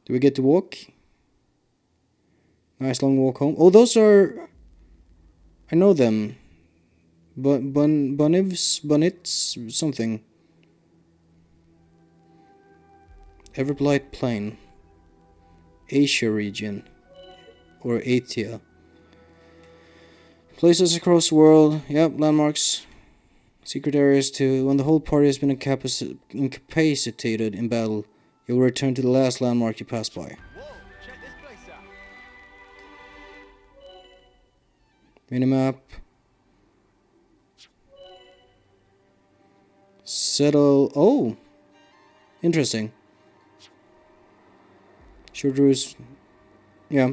Do we get to walk? Nice long walk home. Oh, those are... I know them. Bunnits, something. Everblight Plain. Asia region. Or Atia. Places across the world. Yep, landmarks. Secret areas too. When the whole party has been incapacitated in battle, you will return to the last landmark you passed by. Minimap. Settle. Oh! Interesting. Short routes. Yeah.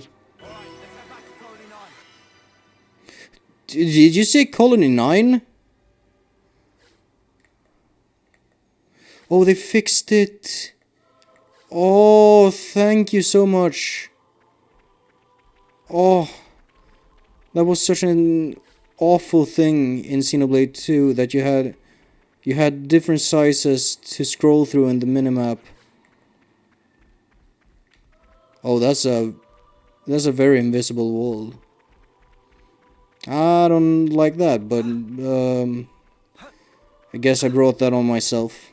Did you say Colony 9? Oh, they fixed it. Oh, thank you so much. Oh. That was such an awful thing in Xenoblade 2 that you had different sizes to scroll through in the minimap. Oh, that's a very invisible wall. I don't like that, but I guess I brought that on myself.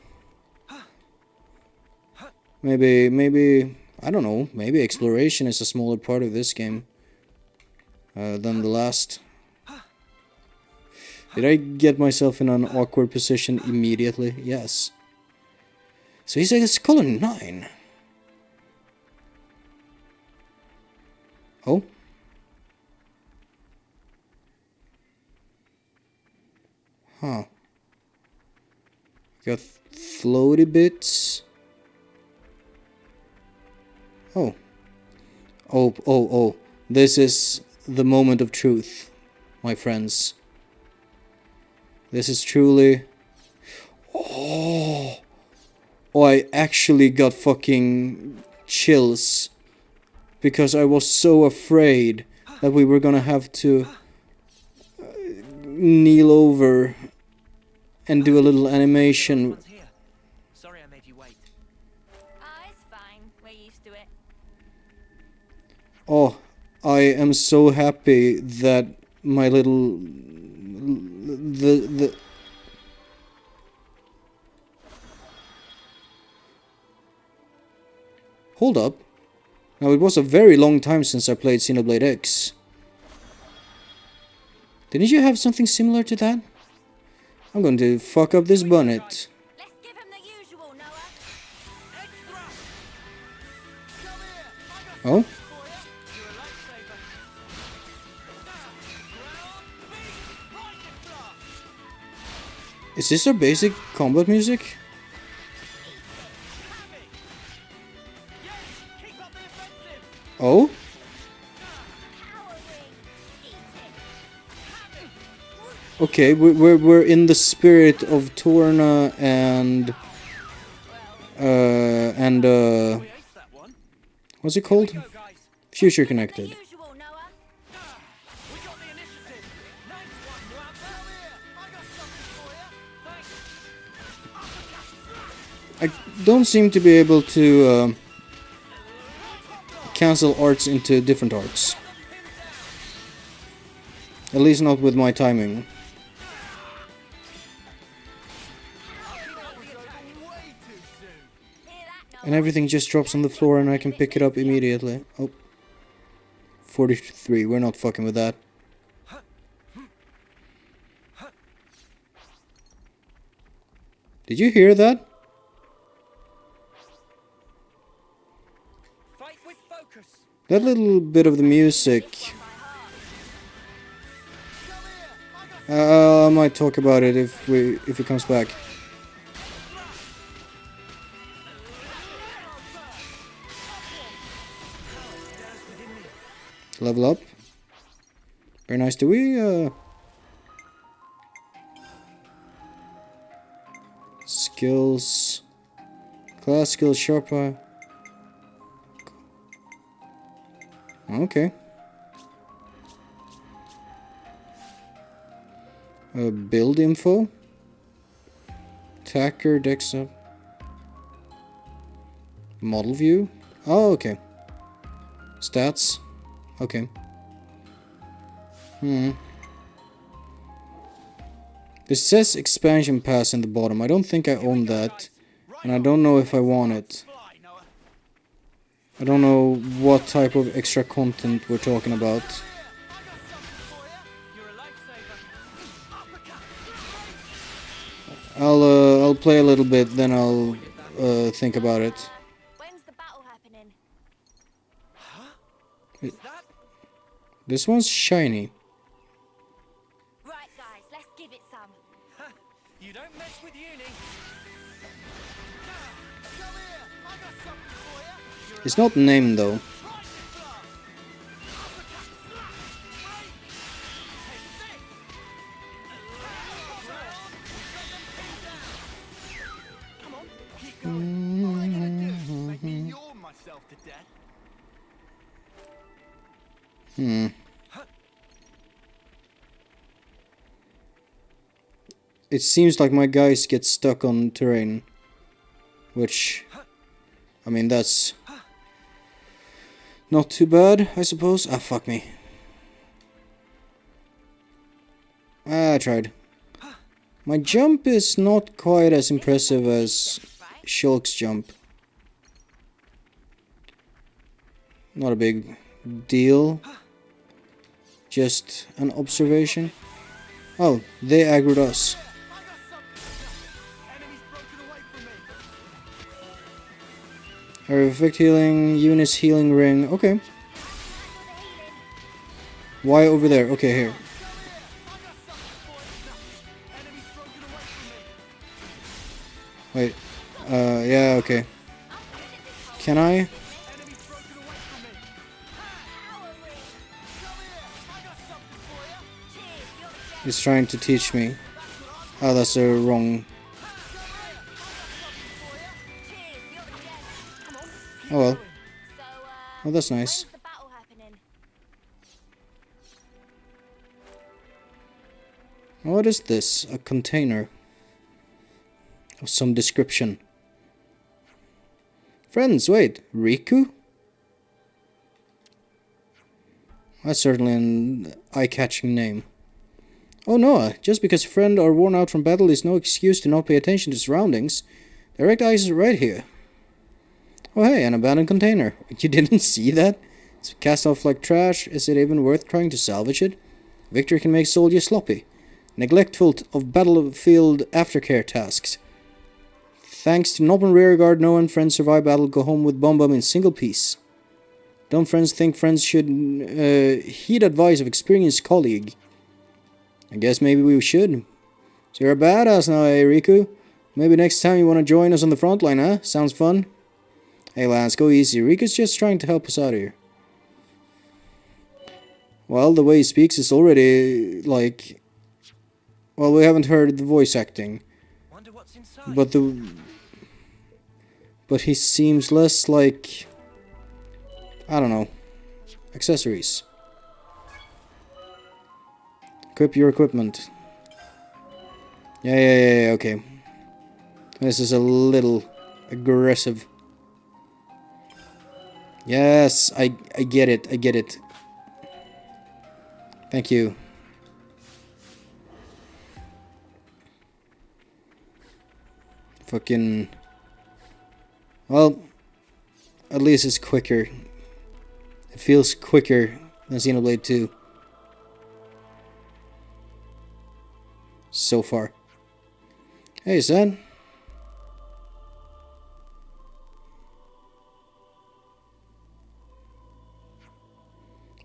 Maybe I don't know. Maybe exploration is a smaller part of this game than the last. Did I get myself in an awkward position immediately? Yes. So he said it's Colony 9. Oh? Huh. Got floaty bits. Oh. Oh. This is the moment of truth, my friends. This is truly... Oh, I actually got fucking chills. Because I was so afraid that we were gonna have to kneel over and do a little animation. Sorry I made you wait. It's fine. We're used to it. Oh, I am so happy that my little... The... Hold up. Now, it was a very long time since I played Xenoblade X. Didn't you have something similar to that? I'm going to fuck up this bonnet. Let's give him the usual, Noah. Oh? Is this our basic combat music? Oh? Okay, we're in the spirit of Torna and what's it called? Future Connected. I don't seem to be able to cancel arts into different arts. At least not with my timing. And everything just drops on the floor and I can pick it up immediately. Oh. 43, we're not fucking with that. Did you hear that? That little bit of the music. I might talk about it if it comes back. Level up. Very nice. Do we skills, class skills, sharper. Okay. Build info. Attacker, dex up. Model view. Oh, okay. Stats. Okay. This says expansion pass in the bottom. I don't think I own that. And I don't know if I want it. Fly, Noah. I don't know what type of extra content we're talking about. You're a lifesaver. I'll play a little bit, then I'll think about it. When's the battle happening? Is that? This one's shiny. Right, guys, let's give it some. You don't mess with uni. It's not named though. Come on, keep going. What are they gonna do? Make me yawn myself to death. It seems like my guys get stuck on terrain. Which, I mean, that's not too bad, I suppose. Ah, fuck me. Ah, I tried. My jump is not quite as impressive as Shulk's jump. Not a big deal. Just an observation. Oh, they aggroed us. Enemy's broken away from me. Area of effect healing, Eunice healing ring. Okay. Why over there? Okay, here. Enemy's broken away from me. Wait. Yeah, okay. Can I? Enemy's broken away from me. He's trying to teach me. Oh, that's the wrong. Oh well. So, Oh, that's nice. when's the battle happening? What is this? A container of some description. Friends, wait. Riku? That's certainly an eye-catching name. Oh, Noah, just because friend are worn out from battle is no excuse to not pay attention to surroundings. Direct eyes is right here. Oh hey, an abandoned container. You didn't see that? It's cast off like trash. Is it even worth trying to salvage it? Victory can make soldiers sloppy. Neglectful of battlefield aftercare tasks. Thanks to Nob and rearguard, Noah and friends survive battle, go home with Bomb Bomb in single piece. Don't friends think friends should heed advice of experienced colleague? I guess maybe we should. So you're a badass now, eh, Riku? Maybe next time you want to join us on the front line, huh? Sounds fun? Hey, Lance, go easy. Riku's just trying to help us out here. Well, the way he speaks is already, like... Well, we haven't heard the voice acting. Wonder what's inside. But he seems less like... I don't know. Accessories. Equip your equipment. Yeah, okay. This is a little aggressive. Yes, I get it. Thank you. Fucking... Well, at least it's quicker. It feels quicker than Xenoblade 2. So far. Hey, son.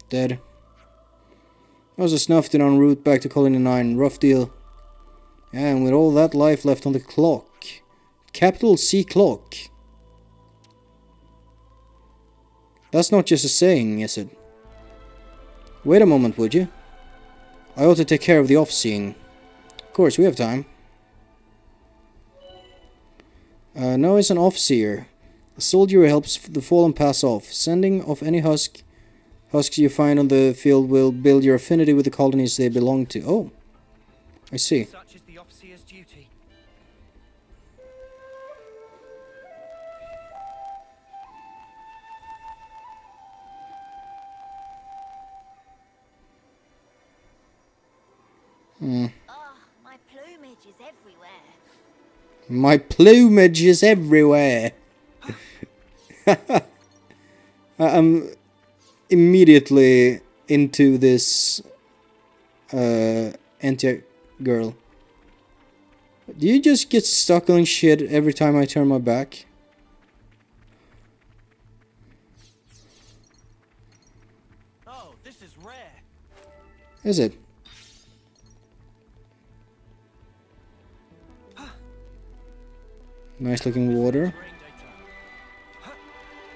Dead. I was snuffed in en route back to Colony 9. Rough deal. And with all that life left on the clock. Capital C clock. That's not just a saying, is it? Wait a moment, would you? I ought to take care of the off-seeing. Of course, we have time. No, it's an off-seer. A soldier who helps the fallen pass off. Sending off any husks you find on the field will build your affinity with the colonies they belong to. Oh, I see. Such is the officer's duty. Oh, my plumage is everywhere. My plumage is everywhere. I'm immediately into this anti girl. Do you just get stuck on shit every time I turn my back? Oh, this is rare. Is it? Nice looking water.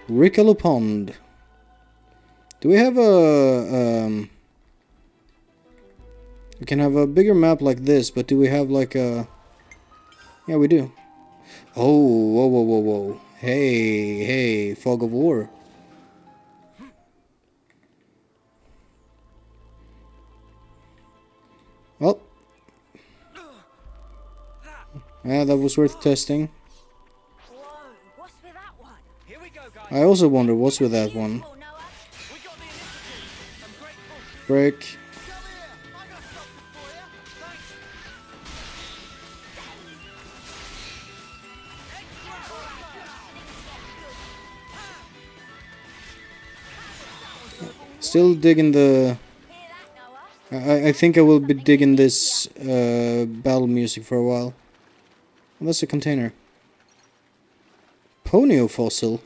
Rickaloo Pond. Do we have a we can have a bigger map like this, but do we have like a... Yeah, we do. Oh, whoa, whoa, whoa, whoa. Hey, hey, fog of war. Well. Yeah, that was worth testing. Whoa, what's with that one? Here we go, guys. I also wonder what's with that one. Oh, Noah. We got the initiative. I'm grateful. Break. Come here. I got something for you. Thanks. Still digging the... Hear that, Noah? I think I will be digging this battle music for a while. Well, that's a container. Ponyo fossil.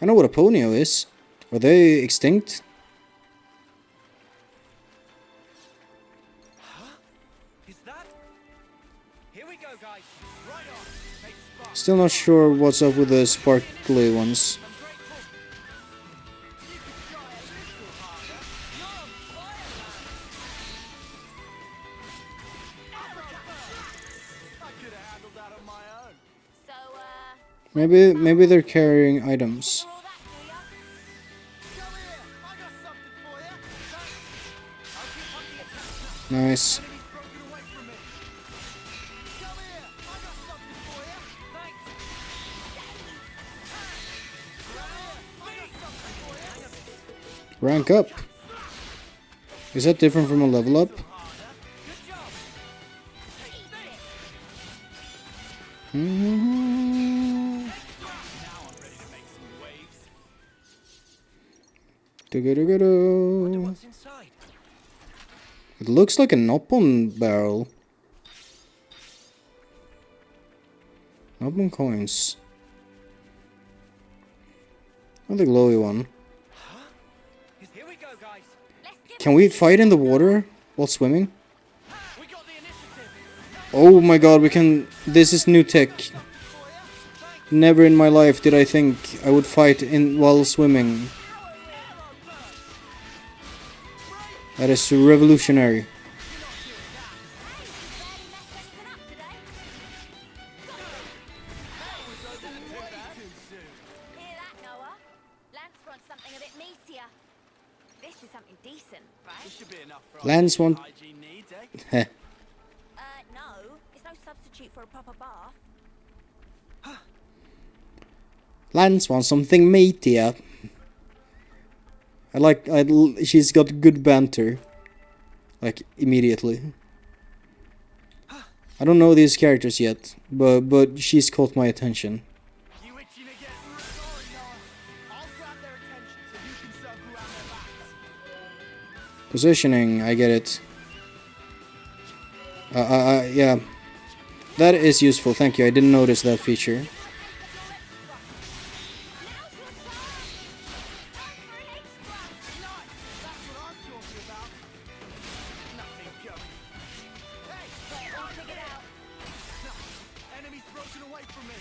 I know what a ponyo is. Are they extinct? Is that? Here we go, guys. Right on. Make spark. Still not sure what's up with the sparkly ones. I'm grateful. You could try a little harder. You're on fire, lad. I could have handled that on my own. So, Maybe they're carrying items. for all that, do ya? Come here. I got something for you. Thanks. I'll keep up the attack. Nice. Enemy's broken away from me. Come here. I got something for you. Thanks. Come here. I got something for you. Rank up. Is that different from a level up? Harder. Good job. Take this. Mm-hmm. Now I'm ready to make some waves. Do-go-do-go-do. What's inside? It looks like a Noppon barrel. Noppon coins. Oh, the glowy one. Here we go, guys. Let's give Can we fight in the water while swimming? We got the initiative. Oh my god, we can... This is new tech. Never in my life did I think I would fight in while swimming. That is revolutionary. Hear that, Noah? Lance wants something a bit meatier. This is something decent, right? Should be enough for Lance want... hygiene needs, eh? Heh. No. It's no substitute for a proper bath. Lance wants something meatier. She's got good banter. Like, immediately. I don't know these characters yet, but she's caught my attention. You itching to get sorry, Noah. I'll grab their attention so you can circle around their backs. Positioning, I get it. Yeah. That is useful, thank you. I didn't notice that feature. That's what I'm talking about. Nothing going. Hey, I'll figure it out. enemy's broken away from me.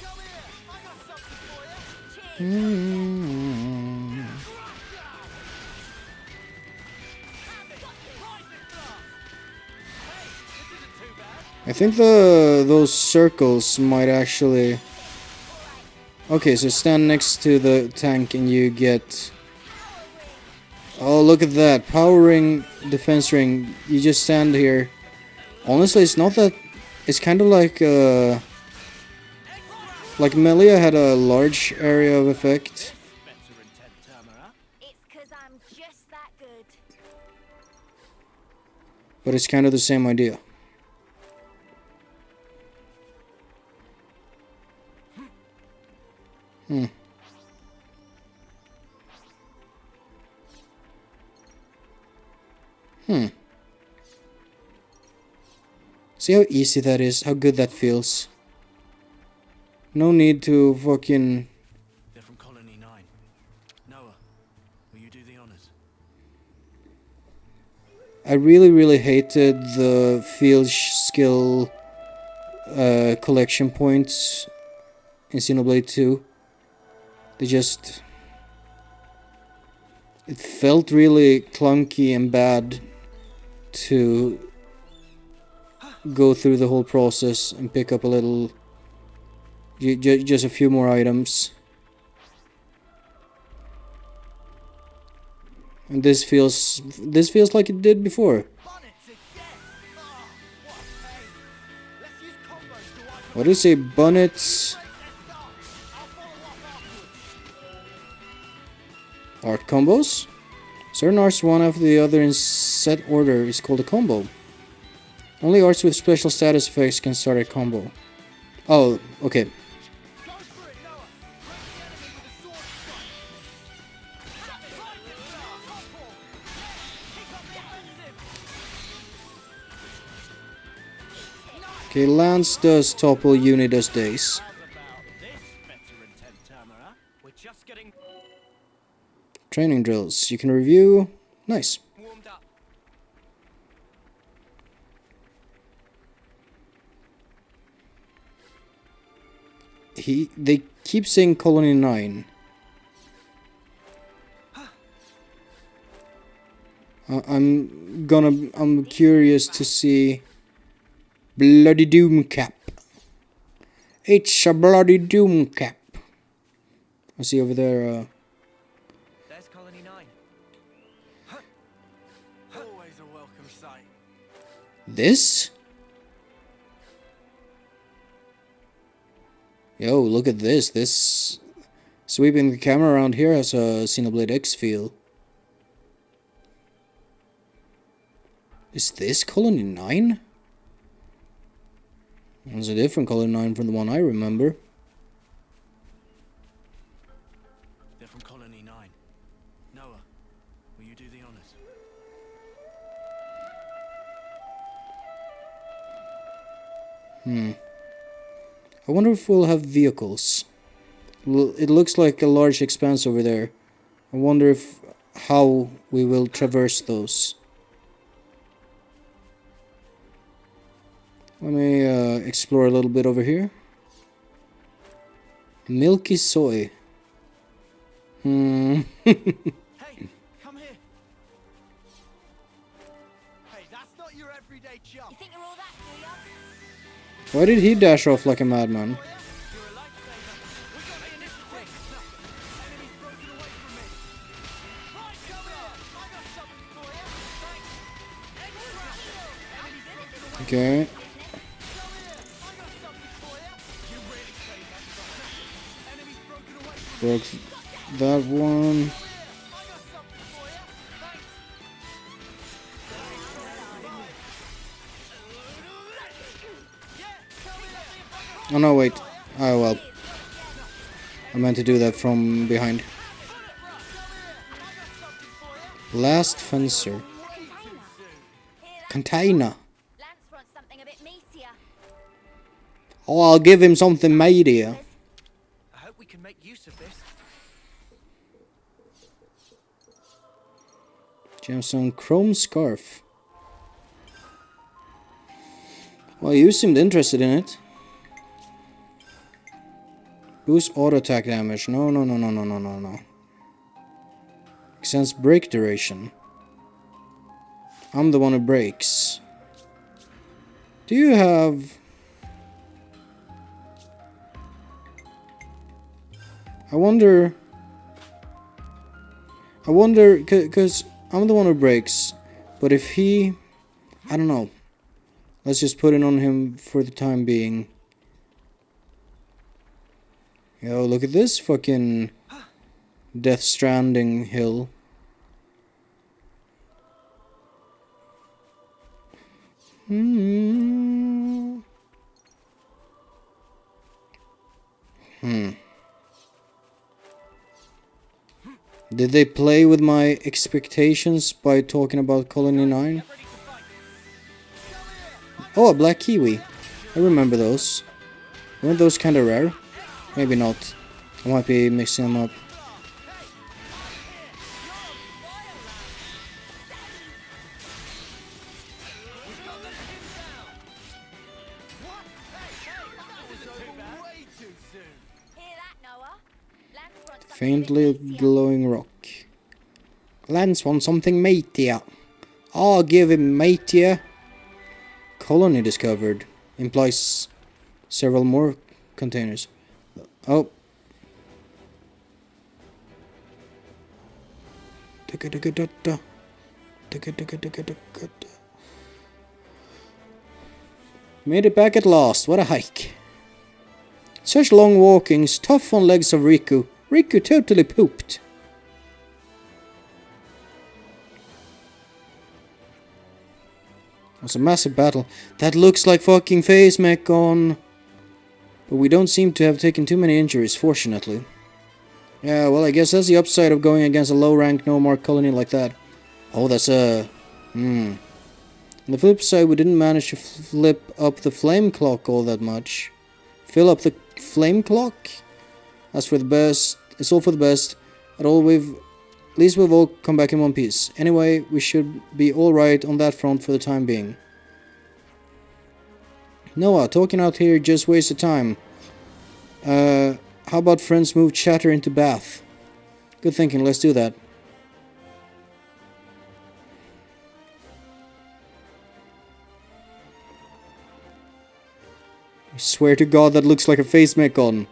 Come here. I got something for you. Cheers. I think those circles might actually... Okay, so stand next to the tank and you get... Oh, look at that. Power ring, defense ring. You just stand here. Honestly, it's not that... It's kind of like... Like Melia had a large area of effect. It's 'cause I'm just that good. But it's kind of the same idea. Hmm. See how easy that is? How good that feels? No need to fucking... They're from Colony 9. Noah, will you do the honors? I really hated the field skill collection points in Xenoblade 2. They just... It felt really clunky and bad to go through the whole process and pick up a little... just a few more items. And this feels like it did before. Bonnets again! Oh, what a pain. Let's use combos to wipe What is a bonnets Let's go. I'll follow up afterwards. art combos? Certain arts one after the other in set order is called a combo. Only arts with special status effects can start a combo. Oh, okay. Go for it, Noah. Break the enemy with a sword strike. Right with the topple. Keep up the offensive. Okay, Lance does topple, Uni does days. How's about this, veteran 10-timer? We're just getting Training drills. You can review. Nice. warmed up. They keep saying Colony 9. I'm curious to see Bloody Doom Cap. It's a Bloody Doom Cap. I see over there, There's Colony 9. Always a welcome sight. this? Yo, look at this. This sweeping the camera around here has a Xenoblade X feel. Is this Colony 9? It's a different Colony 9 from the one I remember. They're from Colony 9. Noah, will you do the honors? I wonder if we'll have vehicles. It looks like a large expanse over there. I wonder if how we will traverse those. Let me explore a little bit over here. Milky soy. Hey, come here. Hey, that's not your everyday chump. You think you're all that, do ya? Why did he dash off like a madman? You're a lifesaver. We got the initiative. Enemy's broken away from me. Right, come here. I got something for you. Thanks. Enemy's broken away. Okay. Come here. I got something for you. You really saved that fight. Enemy's broken away from me. Broke that one. I got something for you. Thanks. Oh no, wait. Oh well. I meant to do that from behind. Last fencer. Container. Lance wants something a bit meatier. Oh, I'll give him something meatier. I hope we can make use of this. Gemstone chrome scarf. Well, you seemed interested in it. Boost auto attack damage. No. Extends break duration. I'm the one who breaks. Do you have... I wonder, cause I'm the one who breaks, but if he, I don't know. Let's just put it on him for the time being. Yo, look at this fucking Death Stranding hill. Hmm. Did they play with my expectations by talking about Colony 9? Oh, a black kiwi. I remember those. Weren't those kinda rare? Maybe not. I might be mixing them up. Hear that, Noah? Lance wants something a bit Faintly meatier. glowing rock. Lance wants something meatier. I'll give him meatier. Colony discovered. Implies several more containers. Oh. Made it back at last. What a hike. Such long walkings, tough on legs of Riku. Riku totally pooped. It was a massive battle. That looks like fucking face mech on. But we don't seem to have taken too many injuries, fortunately. Yeah, well, I guess that's the upside of going against a low-rank, no-mark colony like that. Oh, that's a... On the flip side, we didn't manage to flip up the flame clock all that much. Fill up the flame clock? That's for the best. It's all for the best. At least we've all come back in one piece. Anyway, we should be alright on that front for the time being. Noah, talking out here just wasted time. How about friends move chatter into bath? Good thinking, let's do that. I swear to God that looks like a face mech on.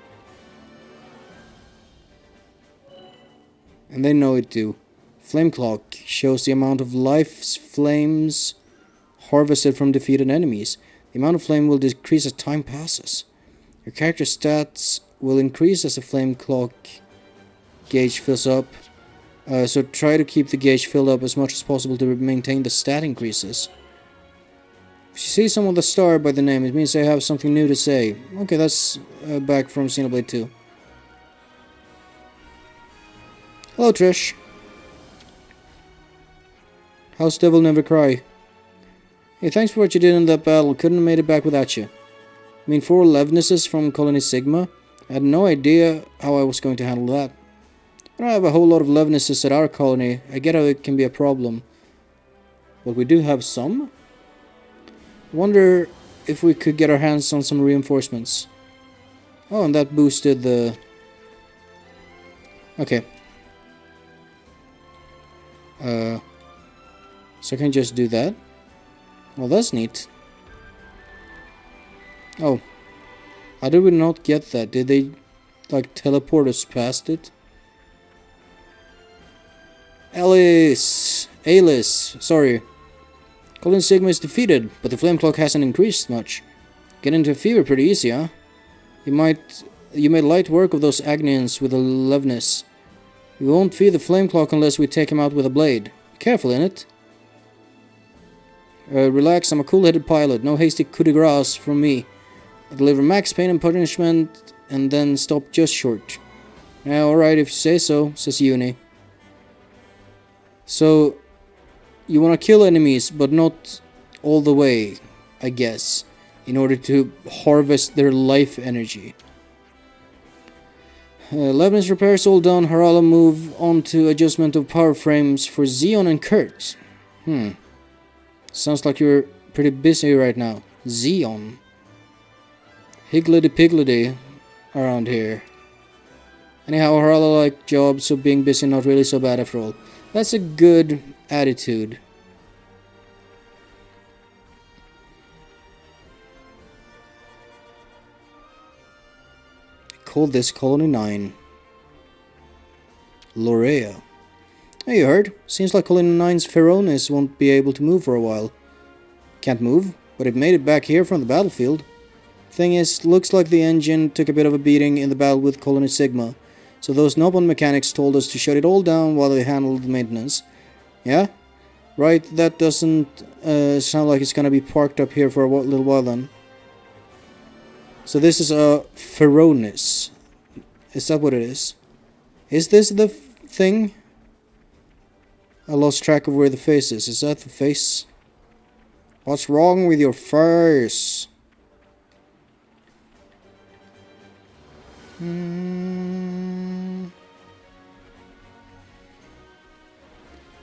And they know it too. Flame clock shows the amount of life's flames harvested from defeated enemies. The amount of flame will decrease as time passes. Your character stats will increase as the flame clock gauge fills up. So try to keep the gauge filled up as much as possible to maintain the stat increases. If you see someone with a star by the name, it means they have something new to say. Okay, that's back from Xenoblade 2. Hello, Trish. How's Devil Never Cry? Hey, thanks for what you did in that battle. Couldn't have made it back without you. I mean, 4 Levnesses from Colony Sigma. I had no idea how I was going to handle that. I don't have a whole lot of Levnesses at our colony. I get how it can be a problem. But we do have some. Wonder if we could get our hands on some reinforcements. Oh, and that boosted the... Okay. So I can just do that. Well, that's neat. Oh. How did we not get that? Did they, like, teleport us past it? Alice! Sorry. Colony Sigma is defeated, but the flame clock hasn't increased much. Get into a fever pretty easy, huh? You made light work of those Agnians with a Levness. We won't feed the flame clock unless we take him out with a blade. Be careful, innit? Relax, I'm a cool-headed pilot. No hasty coup de grace from me. I deliver max pain and punishment, and then stop just short. Yeah, alright if you say so, says Uni. So, you want to kill enemies, but not all the way, I guess, in order to harvest their life energy. Levin's repairs all done. Harala move on to adjustment of power frames for Xeon and Kurt. Sounds like you're pretty busy right now. Xeon. Higgledy-piggledy around here. Anyhow, Harala-like job, so being busy not really so bad after all. That's a good attitude. Call this Colony 9. Lorea. Hey, you heard? Seems like Colony 9's Feronis won't be able to move for a while. Can't move, but it made it back here from the battlefield. Thing is, looks like the engine took a bit of a beating in the battle with Colony Sigma, so those Nobon mechanics told us to shut it all down while they handled the maintenance. Yeah? Right, that doesn't sound like it's gonna be parked up here for a little while then. So this is a Feronis. Is that what it is? Is this the thing? I lost track of where the face is. Is that the face? What's wrong with your face?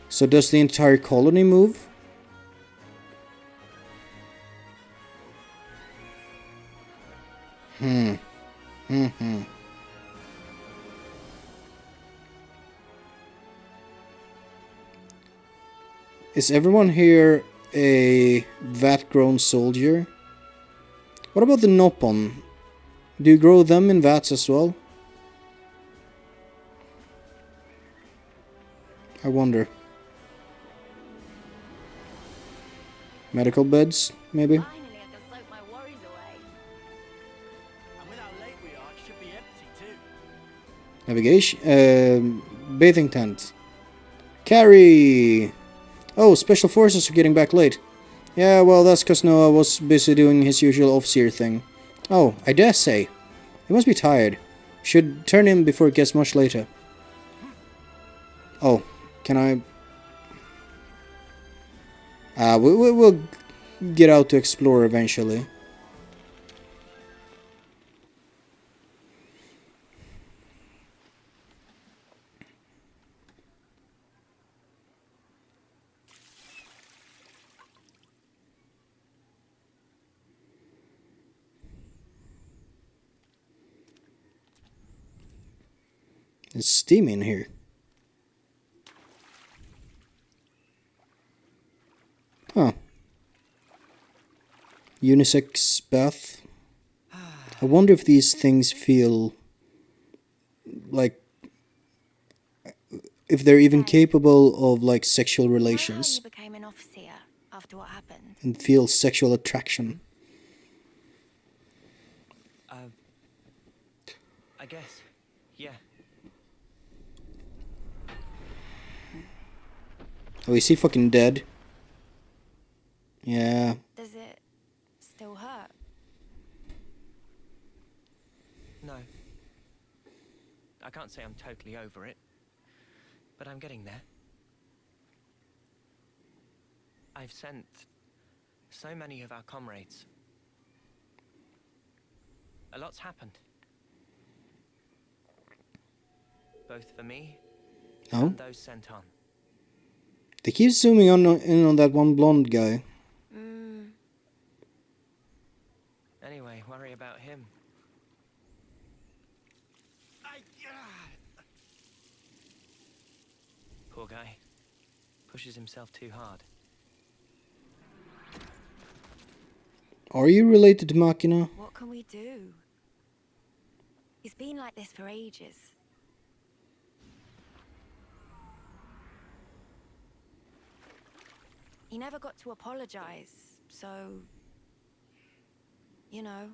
So does the entire colony move? Is everyone here a vat-grown soldier? What about the Nopon? Do you grow them in vats as well? I wonder. Medical beds, maybe? Finally, I can soak my worries away. And with how late we are, it should be empty too. Navigation, bathing tent. Carry! Oh, special forces are getting back late. Yeah, well, that's cause Noah was busy doing his usual off-seer thing. Oh, I dare say. He must be tired. Should turn in before it gets much later. Oh, can I... we'll get out to explore eventually. It's steamy in here. Huh. Unisex bath. I wonder if these things feel like if they're even capable of like sexual relations You became an officer after what happened. and feel sexual attraction. I guess. Yeah. Oh, is he fucking dead? Yeah. Does it still hurt? No. I can't say I'm totally over it, but I'm getting there. I've sent so many of our comrades. A lot's happened. Both for me Oh? and those sent on. They keep zooming in on that one blonde guy. Anyway, worry about him. Poor guy. Pushes himself too hard. Are you related to Machina? What can we do? He's been like this for ages. He never got to apologize, so... You know.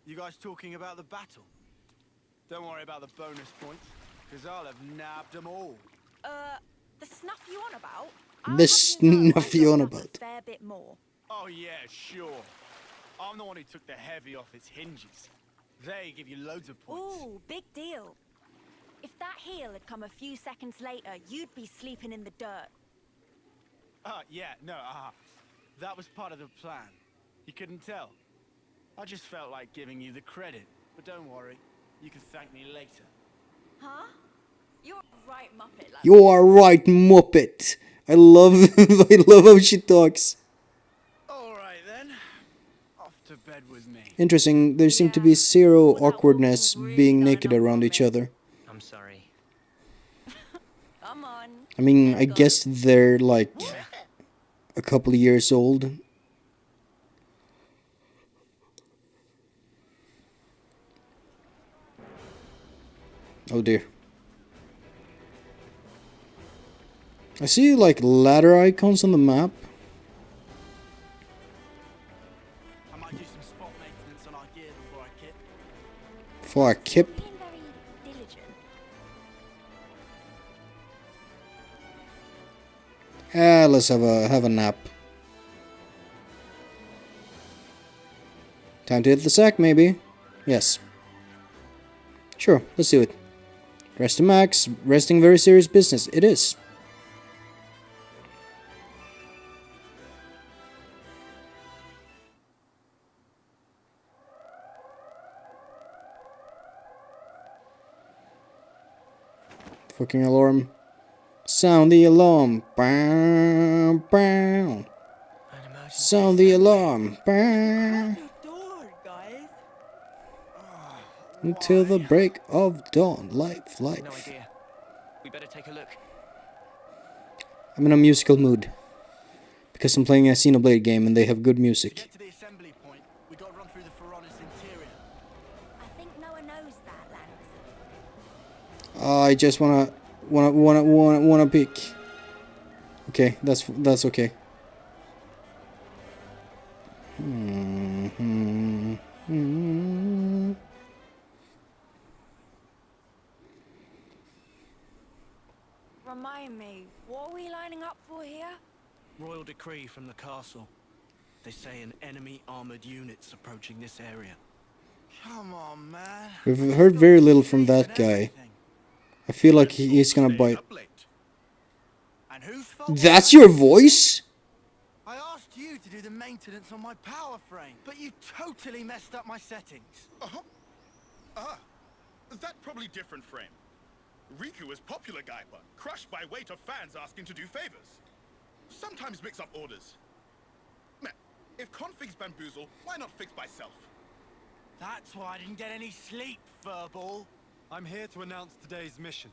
You guys talking about the battle? Don't worry about the bonus points, because I'll have nabbed them all. The snuff you on about? The snuff you on about. A fair bit more. Oh yeah, sure. I'm the one who took the heavy off its hinges. They give you loads of points. Ooh, big deal. If that heel had come a few seconds later, you'd be sleeping in the dirt. Yeah, no, that was part of the plan. You couldn't tell. I just felt like giving you the credit. But don't worry, you can thank me later. Huh? You're a right muppet, like. You are right, Muppet. I love how she talks. Alright then. Off to bed with me. Interesting, there seemed to be zero awkwardness being naked around each other. I'm sorry. Come on. I mean, I guess they're like a couple of years old. Oh dear. I see like ladder icons on the map. I might do some spot maintenance on our gear before I kit. For a kip. Being very diligent. Let's have a nap. Time to hit the sack, maybe. Yes. Sure, let's do it. Rest to max. Resting very serious business. It is. Fucking alarm. Sound the alarm. Bow, bow. Sound the alarm. Bow. Until the break of dawn. Life. No idea. We better take a look. I'm in a musical mood. Because I'm playing a Xenoblade game and they have good To music. get to the assembly point, we got to run through the Pharaoh's interior. I think no one knows that, Lance. I just wanna pick. Okay, that's okay. Remind me, what are we lining up for here? Royal decree from the castle. They say an enemy armored unit's approaching this area. Come on, man. We've heard very little from that guy. I feel like he's gonna bite. And whose fault? That's your voice? I asked you to do the maintenance on my power frame, but you totally messed up my settings. That probably different frame. Riku is popular guy, but crushed by weight of fans asking to do favors. Sometimes mix up orders. Man, if configs bamboozle, why not fix by self? That's why I didn't get any sleep, furball. I'm here to announce today's mission.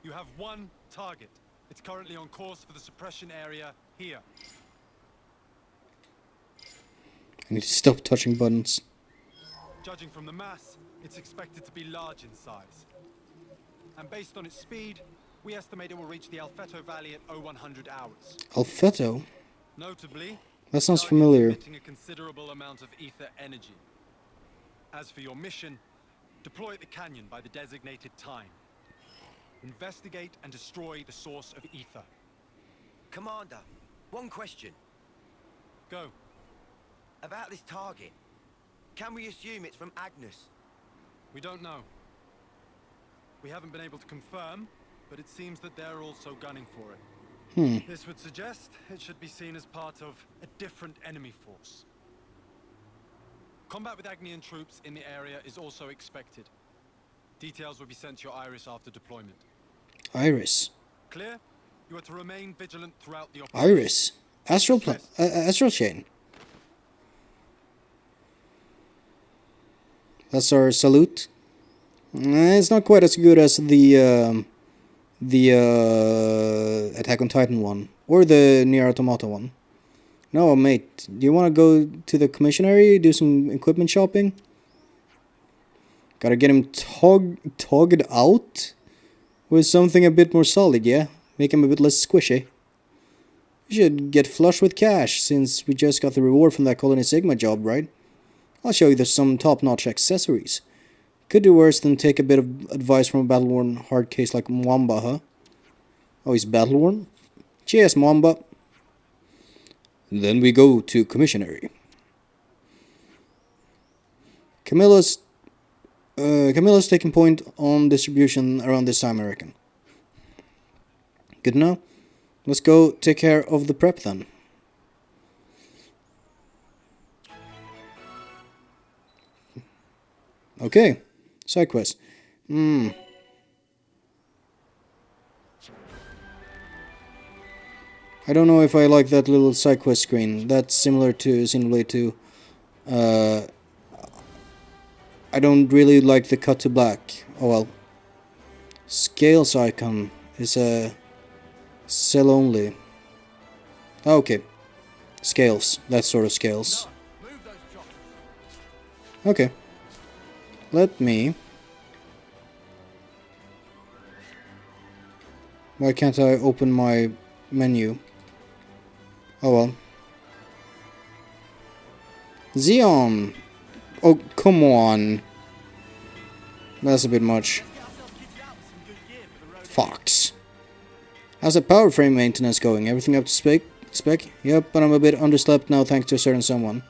You have one target. It's currently on course for the suppression area here. I need to stop touching buttons. Judging from the mass, it's expected to be large in size. And based on its speed, we estimate it will reach the Alfeto Valley at 0100 hours. Alfeto? Notably, That sounds target is familiar. emitting a considerable amount of ether energy. As for your mission, deploy at the canyon by the designated time. Investigate and destroy the source of ether. Commander, one question. Go. About this target. Can we assume it's from Agnes? We don't know. We haven't been able to confirm, but it seems that they're also gunning for it. This would suggest it should be seen as part of a different enemy force. Combat with Agnian troops in the area is also expected. Details will be sent to your Iris after deployment. Iris. Clear? You are to remain vigilant throughout the operation. Iris. Astral chain. That's our salute. It's not quite as good as the Attack on Titan one or the Nier Automata one. No, mate. Do you want to go to the commissionary, do some equipment shopping? Gotta get him togged out with something a bit more solid, yeah? Make him a bit less squishy. We should get flush with cash, since we just got the reward from that Colony Sigma job, right? I'll show you some top-notch accessories. Could do worse than take a bit of advice from a battle-worn hard case like Mwamba, huh? Oh, he's battle-worn? Cheers, Mwamba. Then we go to commissionary. Camilla's taking point on distribution around this time, I reckon. Good to know. Let's go take care of the prep then. Okay, side quest. I don't know if I like that little side quest screen. That's similar to Xenoblade 2. I don't really like the cut to black. Oh well. Scales icon is a sell only. Okay. Scales. That sort of scales. Move those choppers. Okay. Let me... Why can't I open my menu? Oh well. Xeon! Oh, come on. That's a bit much. Get ourselves kitted out with some good gear for the road Fox. How's the power frame maintenance going? Everything up to spec? Yep, but I'm a bit underslept now thanks to a certain someone.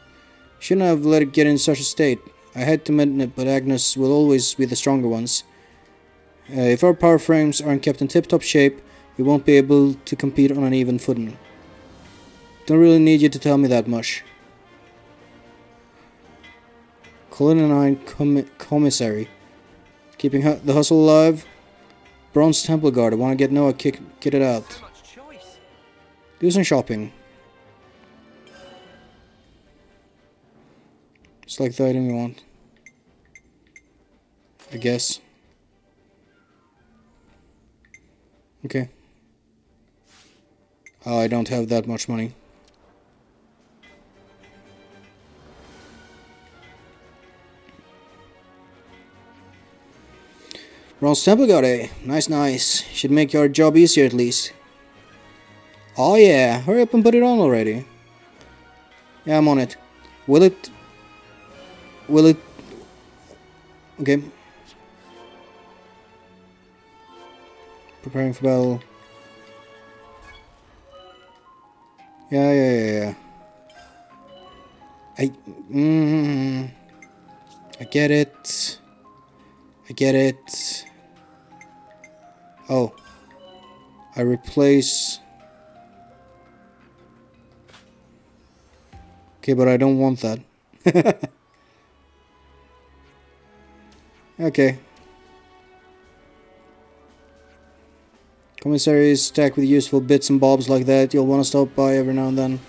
Shouldn't have let it get in such a state. I had to admit it, but Agnes will always be the stronger ones. If our power frames aren't kept in tip-top shape, we won't be able to compete on an even footing. Don't really need you to tell me that much. Culinary Commissary. Keeping the hustle alive. Bronze Temple Guard. I want to get Noah kitted out. So much choice. Do some shopping. Select the item you want. I guess. Okay. Oh, I don't have that much money. Bronze Temple Guard, eh? Nice, nice. Should make your job easier at least. Oh yeah, hurry up and put it on already. Yeah, I'm on it. Will it... Okay. Preparing for battle. Yeah. I get it. Oh. I replace... Okay, but I don't want that. Okay. Commissary is stacked with useful bits and bobs like that. You'll want to stop by every now and then.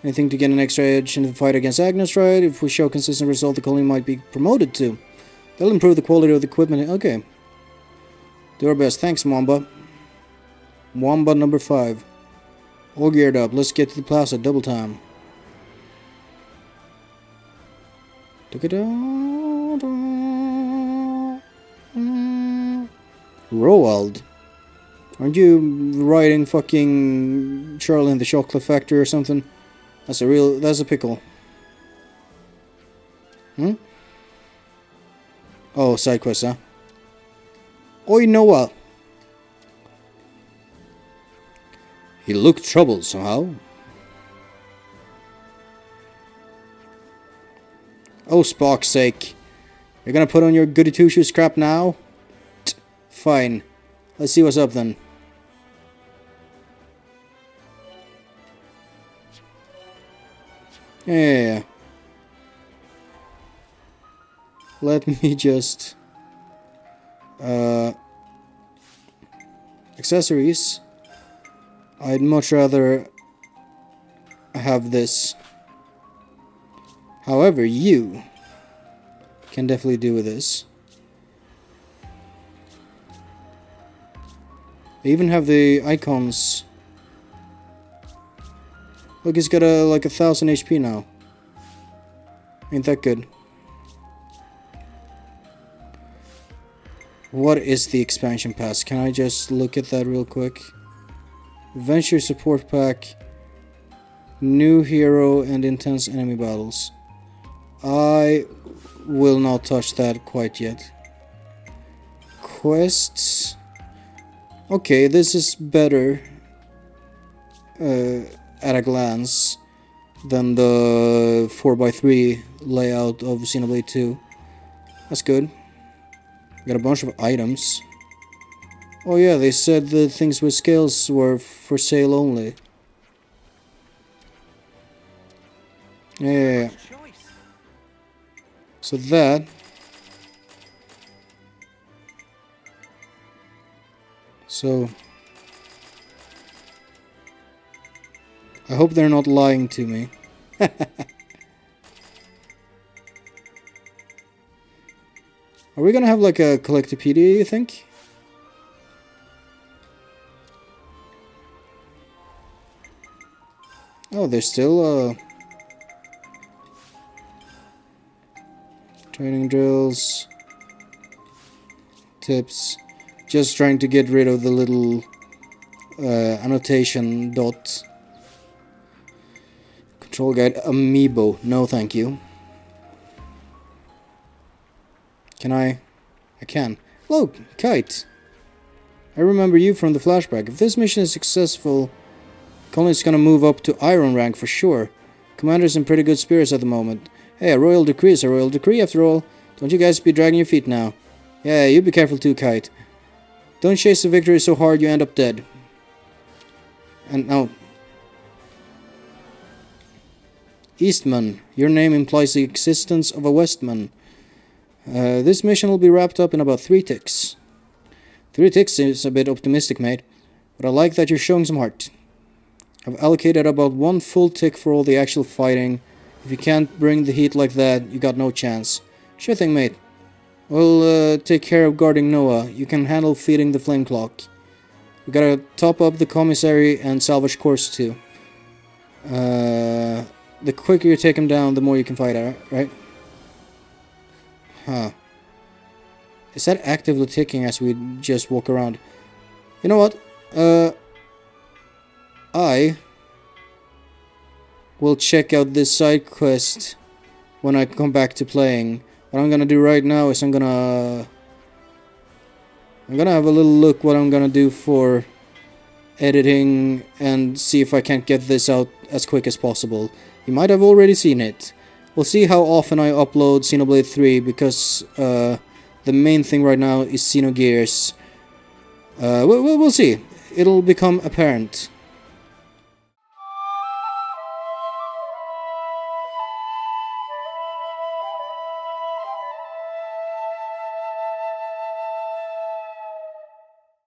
Anything to get an extra edge in the fight against Agnes, right? If we show consistent result, the colony might be promoted to. That'll improve the quality of the equipment. Okay. Do our best. Thanks, Mwamba. Mwamba number 5. All geared up. Let's get to the plaza. Double time. Roald. Aren't you writing fucking Charlie and the Chocolate Factory or something? That's a pickle. Oh, side quest, huh? Oi, Noah! He looked troubled somehow. Oh, Spock's sake. You're gonna put on your goody two-shoes crap now? Fine. Let's see what's up then. Yeah. Let me just... accessories. I'd much rather have this. However, you can definitely do with this. They even have the icons. Look, he's got like 1,000 HP now. Ain't that good? What is the expansion pass? Can I just look at that real quick? Adventure support pack. New hero and intense enemy battles. I will not touch that quite yet. Quests. Okay, this is better at a glance than the 4x3 layout of Xenoblade 2. That's good. Got a bunch of items. Oh yeah, they said the things with scales were for sale only. Yeah. So that. So. I hope they're not lying to me. Are we gonna have like a collectopedia, you think? Oh, there's still training drills, tips. Just trying to get rid of the little annotation dot. Control guide amiibo. No, thank you. Can I? I can. Look, kite. I remember you from the flashback. If this mission is successful, Colin's gonna move up to Iron rank for sure. Commander's in pretty good spirits at the moment. Hey, a royal decree is a royal decree after all. Don't you guys be dragging your feet now. Yeah, you be careful too, Kite. Don't chase the victory so hard you end up dead. And now... Eastman. Your name implies the existence of a Westman. This mission will be wrapped up in about 3 ticks. 3 ticks is a bit optimistic, mate. But I like that you're showing some heart. I've allocated about 1 full tick for all the actual fighting. If you can't bring the heat like that, you got no chance. Sure thing, mate. We'll take care of guarding Noah. You can handle feeding the flame clock. We gotta top up the commissary and salvage course too. The quicker you take him down, the more you can fight, right? Huh. Is that actively ticking as we just walk around? You know what? I will check out this side quest when I come back to playing. What I'm gonna do right now is I'm gonna have a little look what I'm gonna do for editing and see if I can't get this out as quick as possible. You might have already seen it. We'll see how often I upload Xenoblade 3 because the main thing right now is Xenogears. We'll see. It'll become apparent.